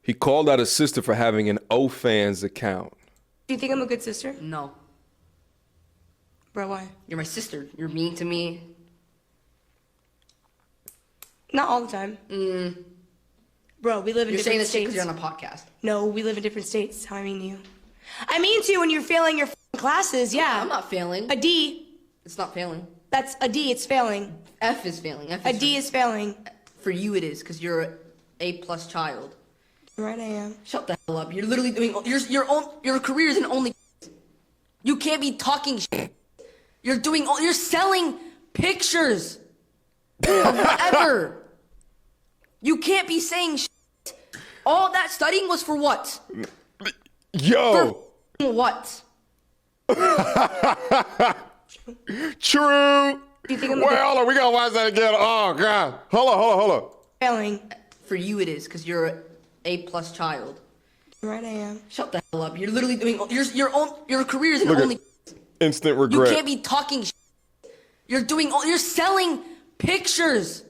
He called out his sister for having an OFans account. Do you think I'm a good sister? No. Bro, why? You're my sister. You're mean to me. Not all the time. Bro, we live in You're different saying this states. because you're on a podcast. No, we live in different states. How I mean to you. I mean to you when you're failing your classes, yeah. I'm not failing. A D. It's not failing. That's a D, it's failing. F is failing. F A is D is failing. For you it is, because you're an A+ child. Right, I am. Shut the hell up. You're literally doing your career is in only. You can't be talking shit. You're selling pictures. Whatever. You can't be saying shit. All that studying was for what? Yo! For what? True! Do you think I'm Wait, hold on, we gotta watch that again. Oh, God. Hold on. failing? For you it is, because you're an A+ child. Right, I am. Shut the hell up. You're literally doing your career is in only. Instant You regret. can't be talking shit. You're selling pictures.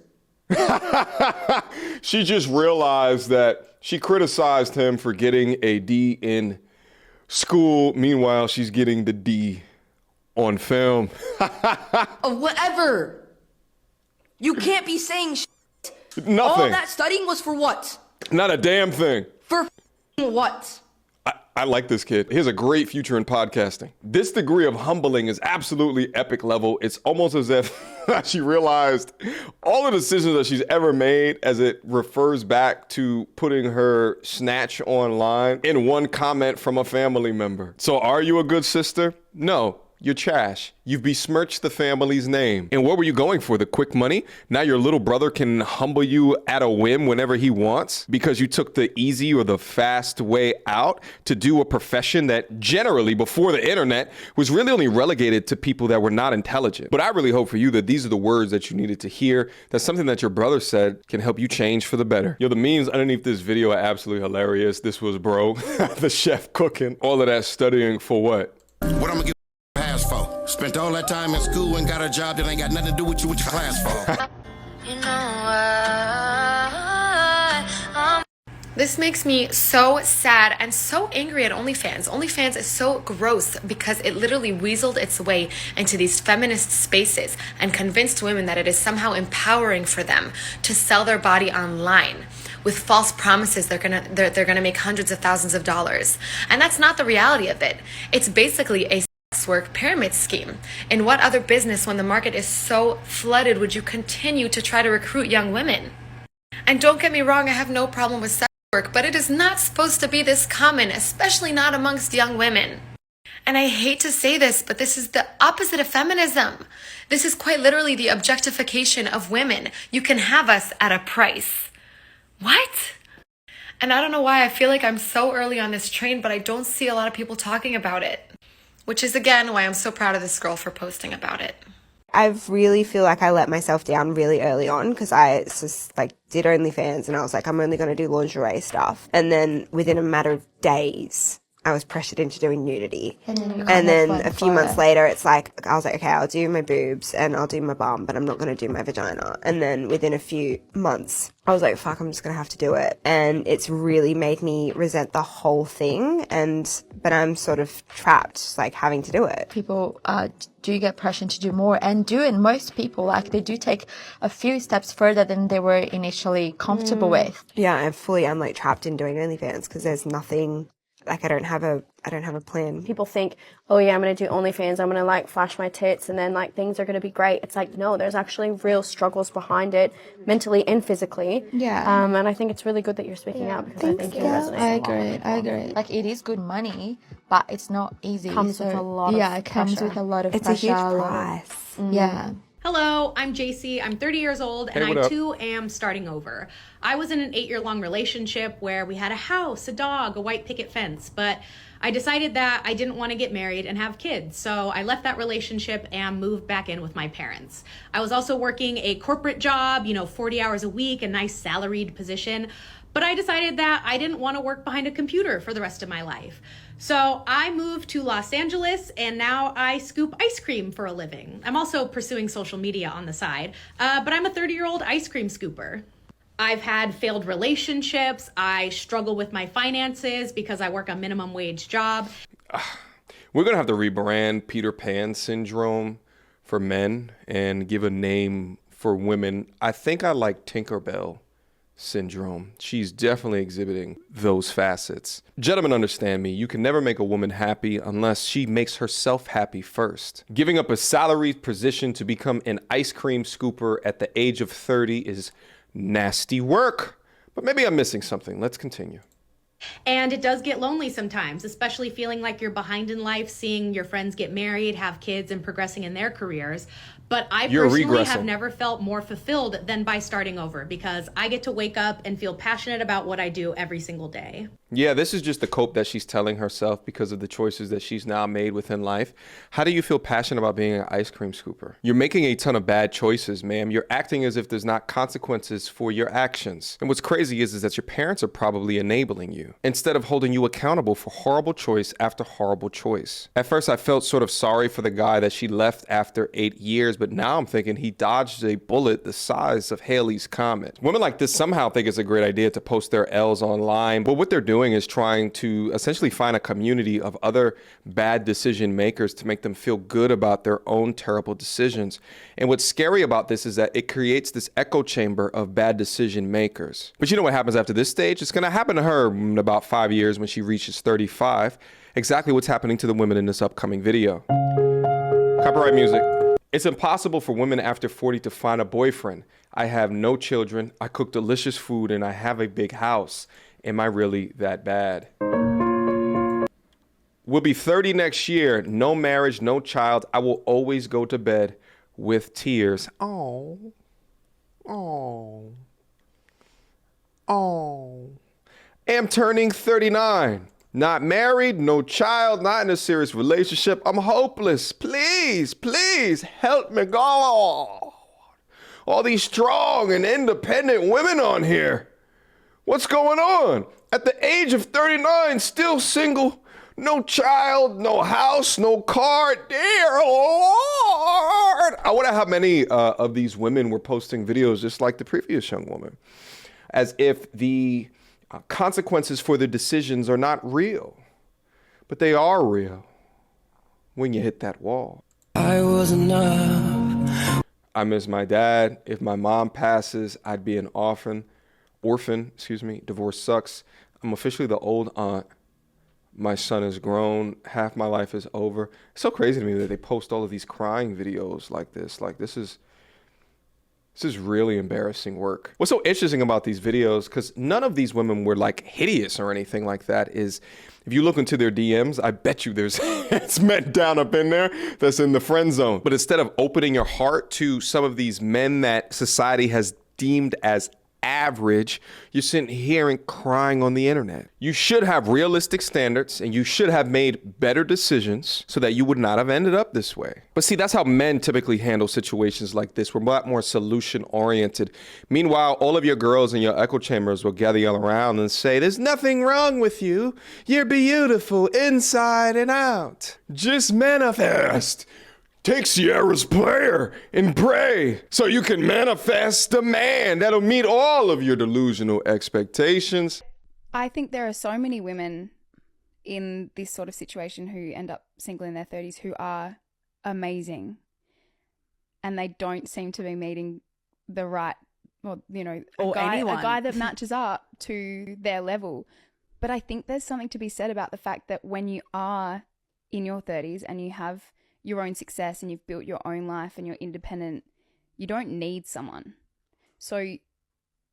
She just realized that she criticized him for getting a D in school. Meanwhile, she's getting the D on film. Whatever. You can't be saying shit. Nothing. All that studying was for what? Not a damn thing. For what? I like this kid. He has a great future in podcasting. This degree of humbling is absolutely epic level. It's almost as if she realized all the decisions that she's ever made as it refers back to putting her snatch online in one comment from a family member. So are you a good sister? No. You're trash. You've besmirched the family's name. And what were you going for? The quick money? Now your little brother can humble you at a whim whenever he wants because you took the easy or the fast way out to do a profession that generally before the internet was really only relegated to people that were not intelligent. But I really hope for you that these are the words that you needed to hear. That's something that your brother said can help you change for the better. Yo, the memes underneath this video are absolutely hilarious. This was bro, the chef cooking, all of that studying for what? What I'm gonna get pass for? Spent all that time in school and got a job that ain't got nothing to do with you with your class for. You know This makes me so sad and so angry at OnlyFans. OnlyFans is so gross because it literally weaseled its way into these feminist spaces and convinced women that it is somehow empowering for them to sell their body online with false promises they're gonna make hundreds of thousands of dollars. And that's not the reality of it. It's basically a sex work pyramid scheme. In what other business, when the market is so flooded, would you continue to try to recruit young women? And don't get me wrong, I have no problem with sex work, but it is not supposed to be this common, especially not amongst young women. And I hate to say this, but this is the opposite of feminism. This is quite literally the objectification of women. You can have us at a price. What? And I don't know why I feel like I'm so early on this train, but I don't see a lot of people talking about it. Which is, again, why I'm so proud of this girl for posting about it. I really feel like I let myself down really early on because I just did OnlyFans and I was like, I'm only going to do lingerie stuff. And then within a matter of days, I was pressured into doing nudity. And then a few months later, it's like, I was like, okay, I'll do my boobs and I'll do my bum, but I'm not going to do my vagina. And then within a few months, I was like, fuck, I'm just going to have to do it. And it's really made me resent the whole thing. But I'm sort of trapped, having to do it. People do get pressured to do more and most people, they do take a few steps further than they were initially comfortable with. Yeah, I'm trapped in doing OnlyFans because there's nothing, I don't have a plan. People think, oh yeah, I'm going to do OnlyFans, I'm going to flash my tits and then things are going to be great. It's no, there's actually real struggles behind it, mentally and physically. Yeah. And I think it's really good that you're speaking out because I think it resonates. I agree. It is good money, but it's not easy. It comes with a lot of pressure. It comes with a lot of pressure. It's a huge price. Yeah. Hello, I'm JC. I'm 30 years old, and I too am starting over. I was in an 8-year-long relationship where we had a house, a dog, a white picket fence, but I decided that I didn't want to get married and have kids, so I left that relationship and moved back in with my parents. I was also working a corporate job, 40 hours a week, a nice salaried position, but I decided that I didn't want to work behind a computer for the rest of my life. So I moved to Los Angeles and now I scoop ice cream for a living. I'm also pursuing social media on the side, but I'm a 30-year-old ice cream scooper. I've had failed relationships. I struggle with my finances because I work a minimum wage job. We're going to have to rebrand Peter Pan syndrome for men and give a name for women. I think I like Tinkerbell syndrome. She's definitely exhibiting those facets. Gentlemen, understand me. You can never make a woman happy unless she makes herself happy first. Giving up a salaried position to become an ice cream scooper at the age of 30 is nasty work. But maybe I'm missing something. Let's continue. And it does get lonely sometimes, especially feeling like you're behind in life, seeing your friends get married, have kids, and progressing in their careers. But I personally have never felt more fulfilled than by starting over, because I get to wake up and feel passionate about what I do every single day. Yeah, this is just the cope that she's telling herself because of the choices that she's now made within life. How do you feel passionate about being an ice cream scooper? You're making a ton of bad choices, ma'am. You're acting as if there's not consequences for your actions. And what's crazy is that your parents are probably enabling you instead of holding you accountable for horrible choice after horrible choice. At first, I felt sort of sorry for the guy that she left after 8 years, but now I'm thinking he dodged a bullet the size of Halley's Comet. Women like this somehow think it's a great idea to post their L's online, but what they're doing is trying to essentially find a community of other bad decision makers to make them feel good about their own terrible decisions. And what's scary about this is that it creates this echo chamber of bad decision makers. But you know what happens after this stage? It's going to happen to her in about 5 years when she reaches 35. Exactly what's happening to the women in this upcoming video. Copyright music. It's impossible for women after 40 to find a boyfriend. I have no children. I cook delicious food and I have a big house. Am I really that bad? We'll be 30 next year. No marriage, no child. I will always go to bed with tears. Oh. Am turning 39. Not married, no child, not in a serious relationship. I'm hopeless. Please, please help me, God. All these strong and independent women on here. What's going on? At the age of 39, still single, no child, no house, no car. Dear Lord. I wonder how many of these women were posting videos just like the previous young woman, as if the consequences for their decisions are not real, but they are real when you hit that wall. I was enough. I miss my dad. If my mom passes, I'd be an orphan. Divorce sucks. I'm officially the old aunt. My son is grown. Half my life is over. It's so crazy to me that they post all of these crying videos like this. Like, this is really embarrassing work. What's so interesting about these videos, because none of these women were like hideous or anything like that, is if you look into their DMs, I bet you there's it's men down up in there that's in the friend zone. But instead of opening your heart to some of these men that society has deemed as average, you're sitting here and crying on the internet. You should have realistic standards and you should have made better decisions so that you would not have ended up this way. But see, that's how men typically handle situations like this. We're a lot more solution oriented. Meanwhile, all of your girls in your echo chambers will gather you all around and say, there's nothing wrong with you. You're beautiful inside and out. Just manifest. Take Sierra's prayer and pray so you can manifest a man that'll meet all of your delusional expectations. I think there are so many women in this sort of situation who end up single in their 30s who are amazing, and they don't seem to be meeting the right, well, you know, a guy that matches up to their level. But I think there's something to be said about the fact that when you are in your 30s and you have your own success and you've built your own life and you're independent, you don't need someone. So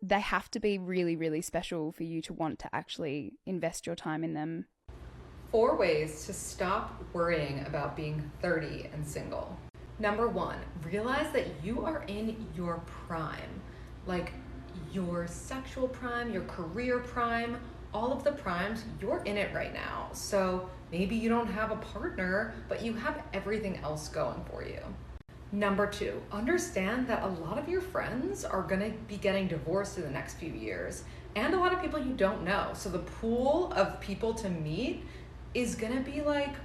they have to be really, really special for you to want to actually invest your time in them. 4 ways to stop worrying about being 30 and single. Number 1, realize that you are in your prime. Like your sexual prime, your career prime, all of the primes, you're in it right now. So maybe you don't have a partner, but you have everything else going for you. Number 2, understand that a lot of your friends are gonna be getting divorced in the next few years, and a lot of people you don't know. So the pool of people to meet is gonna be like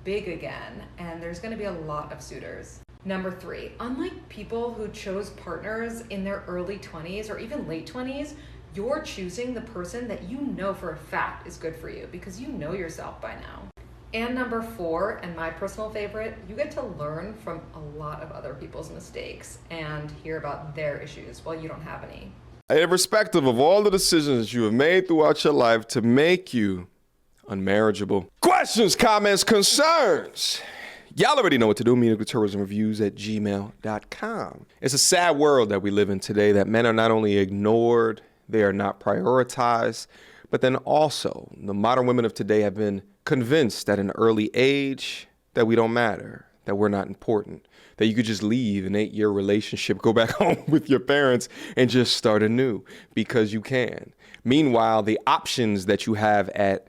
big again, and there's gonna be a lot of suitors. Number 3, unlike people who chose partners in their early 20s or even late 20s, you're choosing the person that you know for a fact is good for you because you know yourself by now. And number 4, and my personal favorite, you get to learn from a lot of other people's mistakes and hear about their issues while you don't have any. Irrespective of all the decisions you have made throughout your life to make you unmarriageable. Questions, comments, concerns. Y'all already know what to do. MediocreTourismReviews@gmail.com. It's a sad world that we live in today, that men are not only ignored, they are not prioritized, but then also the modern women of today have been convinced at an early age that we don't matter, that we're not important, that you could just leave an 8-year relationship, go back home with your parents and just start anew because you can. Meanwhile, the options that you have at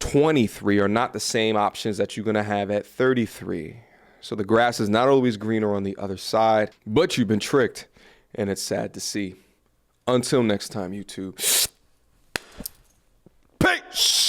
23 are not the same options that you're going to have at 33. So the grass is not always greener on the other side, but you've been tricked, and it's sad to see. Until next time, YouTube. Peace!